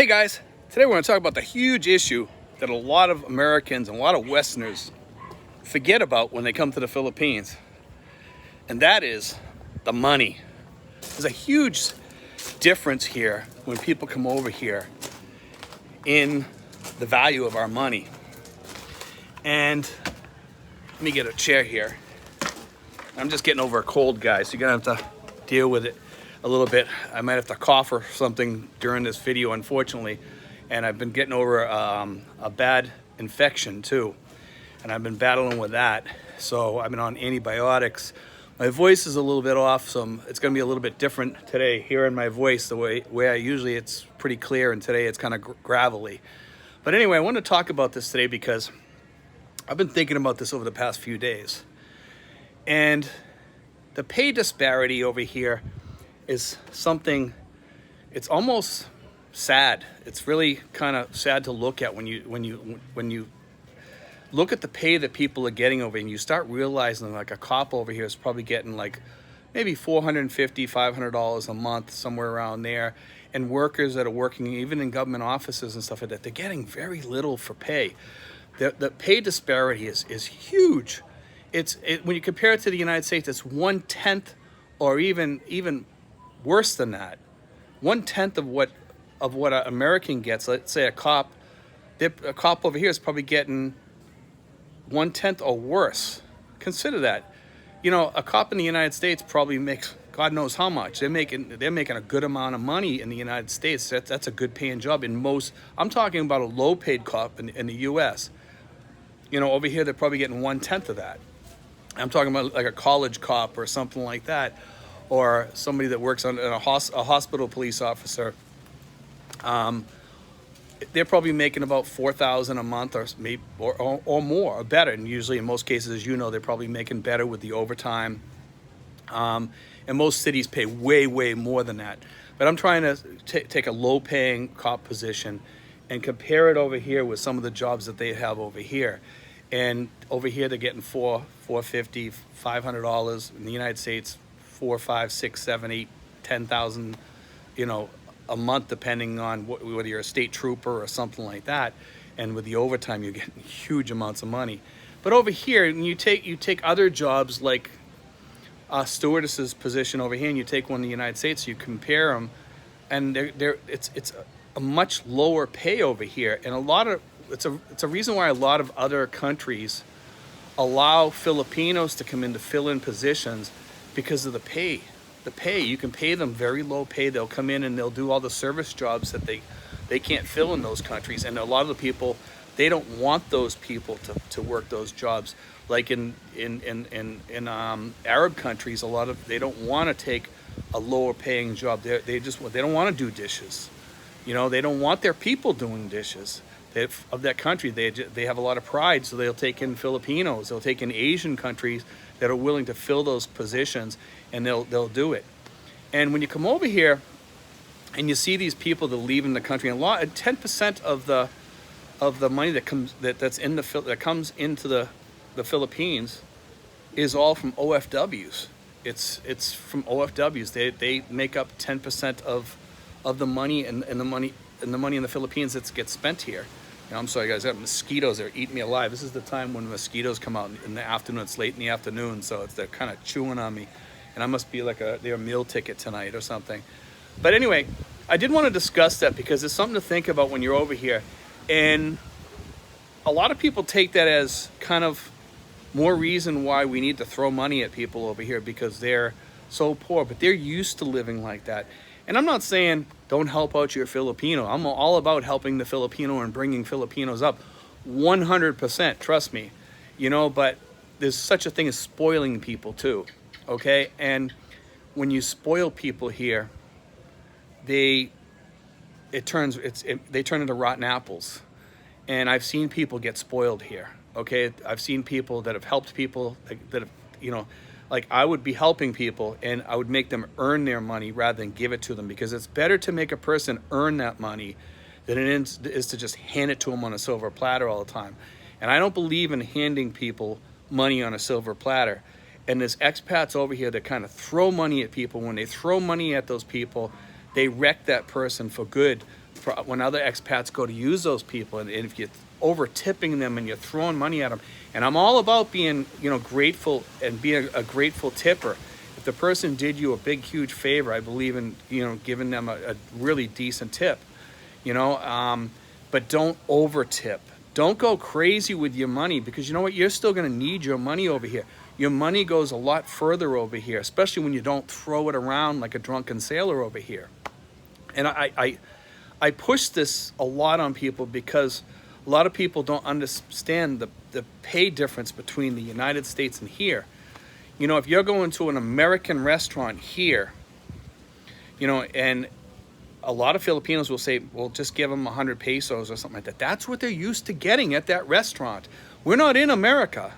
Hey guys, today we're going to talk about the huge issue that a lot of Americans and a lot of Westerners forget about when they come to the Philippines, and that is the money. There's a huge difference here when people come over here in the value of our money. And let me get a chair here. I'm just getting over a cold, guys, so you're going to have to deal with it a little bit. I might have to cough or something during this video, unfortunately. And I've been getting over a bad infection too. And I've been battling with that. So I've been on antibiotics. My voice is a little bit off, so it's gonna be a little bit different today. Hearing my voice the way I usually, it's pretty clear, and today it's kind of gravelly. But anyway, I want to talk about this today because I've been thinking about this over the past few days. And the pay disparity over here is something, it's almost sad. It's really kind of sad to look at when you look at the pay that people are getting over here, and you start realizing like a cop over here is probably getting like maybe $450, $500 a month, somewhere around there. And workers that are working even in government offices and stuff like that, they're getting very little for pay. The pay disparity is huge. When you compare it to the United States, it's 1/10 or even worse than that. 1/10 of what an American gets. Let's say a cop over here is probably getting 1/10 or worse. Consider that. You know, a cop in the United States probably makes God knows how much. They're making a good amount of money in the United States. That's a good paying job in most. I'm talking about a low paid cop in the U.S. You know, over here they're probably getting 1/10 of that. I'm talking about like a college cop or something like that, or somebody that works on a hospital police officer. They're probably making about $4,000 a month, or maybe or more, or better. And usually, in most cases, as you know, they're probably making better with the overtime. And most cities pay way more than that. But I'm trying to take a low-paying cop position and compare it over here with some of the jobs that they have over here. And over here, they're getting $450, $500. In the United States, 4, 5, 6, 7, 8, 10,000, a month, depending on whether you're a state trooper or something like that. And with the overtime, you're getting huge amounts of money. But over here, and you take other jobs like a stewardess's position over here, and you take one in the United States, you compare them, and it's a much lower pay over here. And it's a reason why a lot of other countries allow Filipinos to come in to fill in positions, because of the pay. The pay, you can pay them very low pay. They'll come in and they'll do all the service jobs that they can't fill in those countries. And a lot of the people, they don't want those people to work those jobs. Like in Arab countries, they don't want to take a lower paying job. They don't want to do dishes. They don't want their people doing dishes. Of that country, they have a lot of pride, so they'll take in Filipinos, they'll take in Asian countries that are willing to fill those positions, and they'll do it. And when you come over here and you see these people that are leaving the country, and 10% of the money that comes into the Philippines is all from OFWs. It's from OFWs. They make up 10% of the money and the money in the Philippines that gets spent here. I'm sorry, guys. I got mosquitoes that are eating me alive. This is the time when mosquitoes come out in the afternoon. It's late in the afternoon, so they're kind of chewing on me. And I must be like their meal ticket tonight or something. But anyway, I did want to discuss that because it's something to think about when you're over here. And a lot of people take that as kind of more reason why we need to throw money at people over here, because they're so poor. But they're used to living like that. And I'm not saying don't help out your Filipino. I'm all about helping the Filipino and bringing Filipinos up. 100%, trust me. But there's such a thing as spoiling people too, okay? And when you spoil people here, they turn into rotten apples. And I've seen people get spoiled here, okay? I've seen people that have helped people that have, like I would be helping people and I would make them earn their money rather than give it to them, because it's better to make a person earn that money than it is to just hand it to them on a silver platter all the time. And I don't believe in handing people money on a silver platter. And there's expats over here that kind of throw money at people. When they throw money at those people, they wreck that person for good when other expats go to use those people, and if you're over tipping them and you're throwing money at them, and I'm all about being, grateful and being a grateful tipper. If the person did you a big, huge favor, I believe in, giving them a really decent tip, but don't over tip. Don't go crazy with your money, because you know what? You're still going to need your money over here. Your money goes a lot further over here, especially when you don't throw it around like a drunken sailor over here. And I push this a lot on people, because a lot of people don't understand the pay difference between the United States and here. If you're going to an American restaurant here, and a lot of Filipinos will say, well, just give them 100 pesos or something like that. That's what they're used to getting at that restaurant. We're not in America.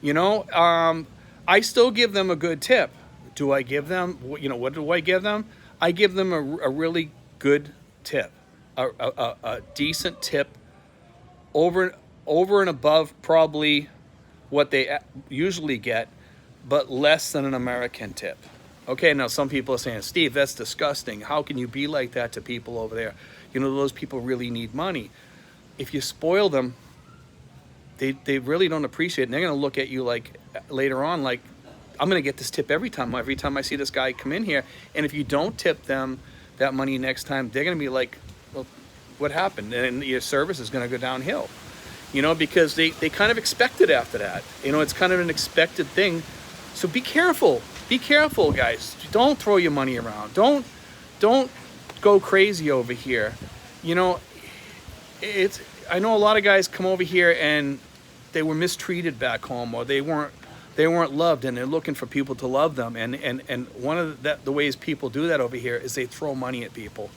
I still give them a good tip. Do I give them, what do I give them? I give them a really good tip, a decent tip over and above probably what they usually get, but less than an American tip. Okay, now some people are saying, Steve, that's disgusting. How can you be like that to people over there? Those people really need money. If you spoil them, they really don't appreciate it. And they're going to look at you like later on, like, I'm going to get this tip every time I see this guy come in here. And if you don't tip them that money next time, they're going to be like, well, what happened? And your service is going to go downhill, because they kind of expect it after that. It's kind of an expected thing. So be careful. Be careful, guys. Don't throw your money around. Don't go crazy over here. I know a lot of guys come over here and they were mistreated back home, or they weren't loved, and they're looking for people to love them. And one of the ways people do that over here is they throw money at people.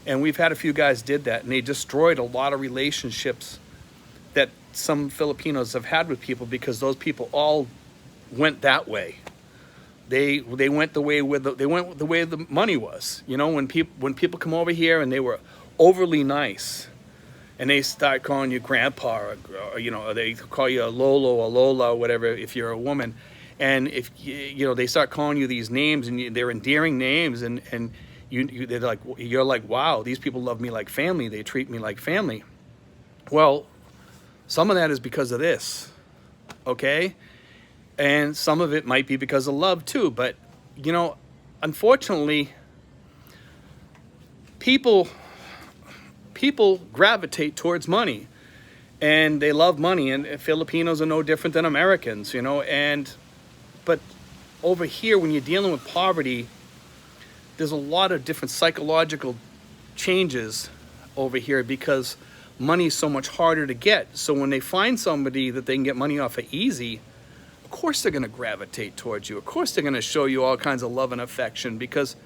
And we've had a few guys did that, and they destroyed a lot of relationships that some Filipinos have had with people, because those people all went that way. They went the way the money was. When people come over here and they were overly nice, and they start calling you grandpa, or they call you a Lolo or Lola or whatever if you're a woman, and if they start calling you these names, and they're endearing names, and you're like, wow, these people love me like family. They treat me like family. Well, some of that is because of this, okay? And some of it might be because of love too. But, unfortunately, people gravitate towards money, and they love money. And Filipinos are no different than Americans, but over here, when you're dealing with poverty, there's a lot of different psychological changes over here, because money is so much harder to get. So when they find somebody that they can get money off of easy, of course they're going to gravitate towards you. Of course they're going to show you all kinds of love and affection, because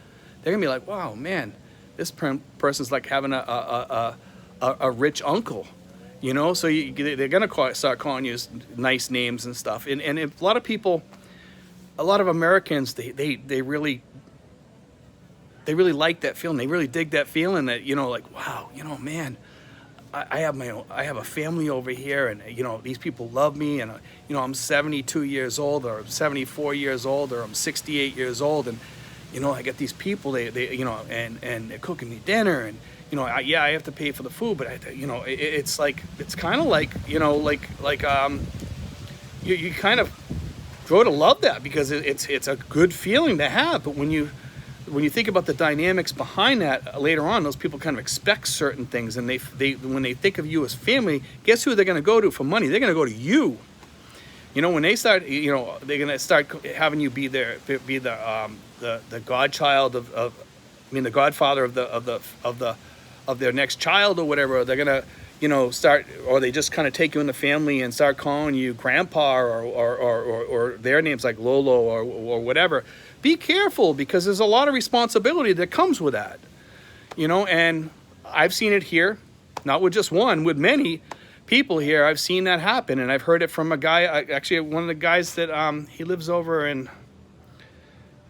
they're going to be like, wow, man, this person's like having a rich uncle, So they're going to start calling you nice names and stuff. And a lot of people, a lot of Americans, they really like that feeling. They really dig that feeling that, like, wow, man, I have a family over here, and these people love me, and I'm 72 years old, or I'm 74 years old, or I'm 68 years old, and I get these people, they and they're cooking me dinner, and I have to pay for the food, but it's kind of like you kind of grow to love that, because it's a good feeling to have. But when you think about the dynamics behind that later on, those people kind of expect certain things, and they when they think of you as family, guess who they're going to go to for money? They're going to go to you. When they start, they're going to start having you be the godchild the godfather of their next child or whatever. They're going to start, or they just kind of take you in the family and start calling you grandpa, or their names like Lolo or whatever. Be careful, because there's a lot of responsibility that comes with that, and I've seen it here, not with just one, with many people here. I've seen that happen, and I've heard it from a guy, actually one of the guys that he lives over in,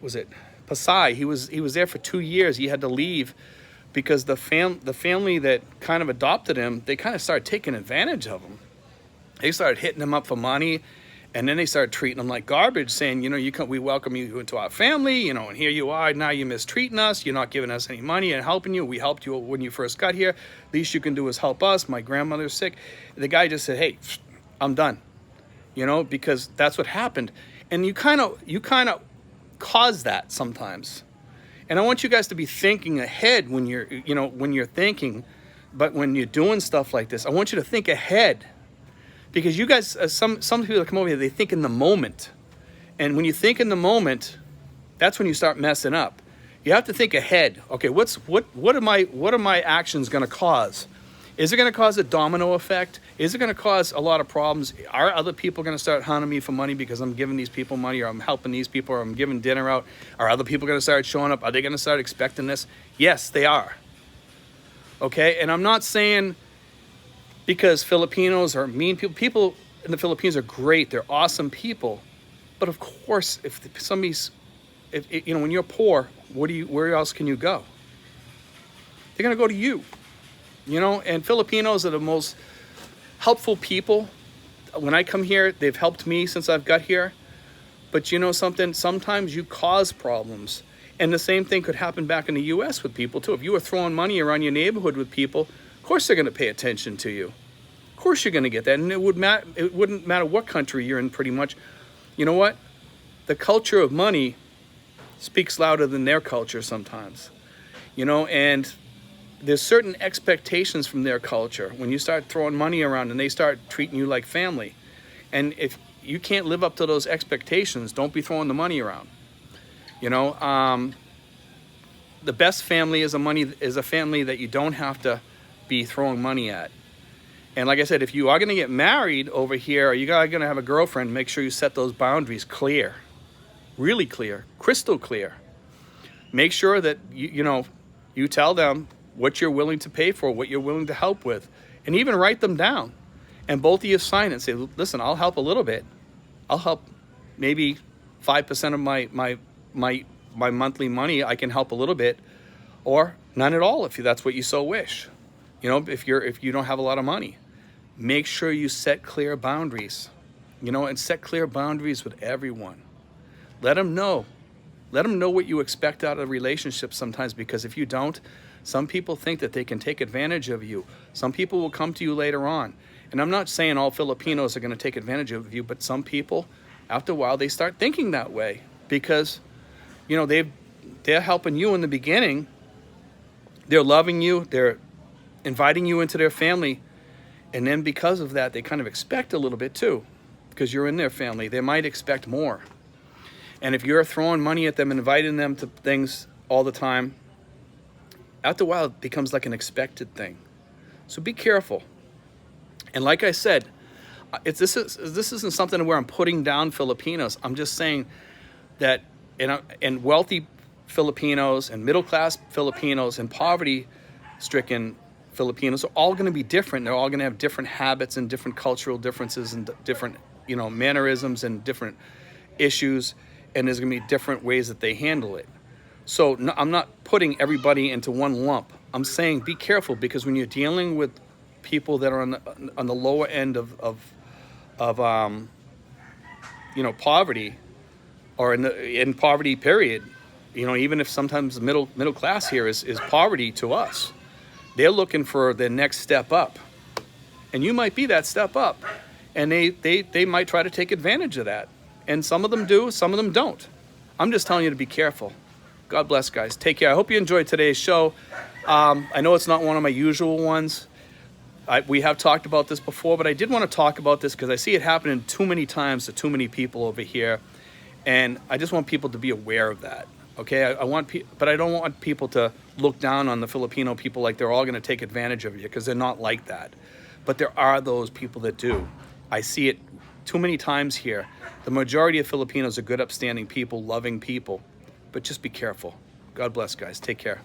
Pasay. He was there for 2 years. He had to leave because the family that kind of adopted him, they kind of started taking advantage of him. They started hitting him up for money, And then they started treating them like garbage, saying, we welcome you into our family, and here you are, now you're mistreating us, you're not giving us any money and helping you. We helped you when you first got here. Least you can do is help us. My grandmother's sick. The guy just said, hey, I'm done, because that's what happened. And you kind of cause that sometimes. And I want you guys to be thinking ahead when you're thinking, but when you're doing stuff like this, I want you to think ahead. Because you guys, some people that come over here, they think in the moment. And when you think in the moment, that's when you start messing up. You have to think ahead. Okay, what are my actions going to cause? Is it going to cause a domino effect? Is it going to cause a lot of problems? Are other people going to start hunting me for money because I'm giving these people money, or I'm helping these people, or I'm giving dinner out? Are other people going to start showing up? Are they going to start expecting this? Yes, they are. Okay, and I'm not saying because Filipinos are mean people. People in the Philippines are great. They're awesome people. But of course, if when you're poor, where else can you go? They're going to go to you. And Filipinos are the most helpful people. When I come here, they've helped me since I've got here. But something, sometimes you cause problems. And the same thing could happen back in the U.S. with people too. If you were throwing money around your neighborhood with people, of course they're going to pay attention to you. Of course you're going to get that. And it wouldn't matter what country you're in, pretty much. You know what? The culture of money speaks louder than their culture sometimes. And there's certain expectations from their culture when you start throwing money around and they start treating you like family. And if you can't live up to those expectations, don't be throwing the money around. The best family is a family that you don't have to be throwing money at. And like I said, if you are going to get married over here, or you are going to have a girlfriend, make sure you set those boundaries clear, really clear, crystal clear. Make sure that you tell them what you're willing to pay for, what you're willing to help with, and even write them down. And both of you sign it and say, listen, I'll help a little bit. I'll help maybe 5% of my monthly money. I can help a little bit, or none at all if that's what you so wish. If you don't have a lot of money, make sure you set clear boundaries, and set clear boundaries with everyone. Let them know what you expect out of relationships sometimes, because if you don't, some people think that they can take advantage of you. Some people will come to you later on. And I'm not saying all Filipinos are going to take advantage of you, but some people, after a while, they start thinking that way because, they're helping you in the beginning. They're loving you. They're inviting you into their family. And then because of that, they kind of expect a little bit too, because you're in their family. They might expect more. And if you're throwing money at them and inviting them to things all the time, after a while, it becomes like an expected thing. So be careful. And like I said, this isn't something where I'm putting down Filipinos. I'm just saying that in wealthy Filipinos and middle-class Filipinos and poverty-stricken Filipinos are all going to be different. They're all going to have different habits and different cultural differences and different, mannerisms and different issues. And there's going to be different ways that they handle it. So no, I'm not putting everybody into one lump. I'm saying be careful, because when you're dealing with people that are on the lower end of poverty, or in poverty period, even if sometimes middle class here is poverty to us, they're looking for their next step up, and you might be that step up, and they might try to take advantage of that, and some of them do, some of them don't. I'm just telling you to be careful. God bless, guys. Take care. I hope you enjoyed today's show. I know it's not one of my usual ones. We have talked about this before, but I did want to talk about this because I see it happening too many times to too many people over here, and I just want people to be aware of that. Okay, but I don't want people to look down on the Filipino people like they're all going to take advantage of you, because they're not like that. But there are those people that do. I see it too many times here. The majority of Filipinos are good, upstanding people, loving people. But just be careful. God bless, guys. Take care.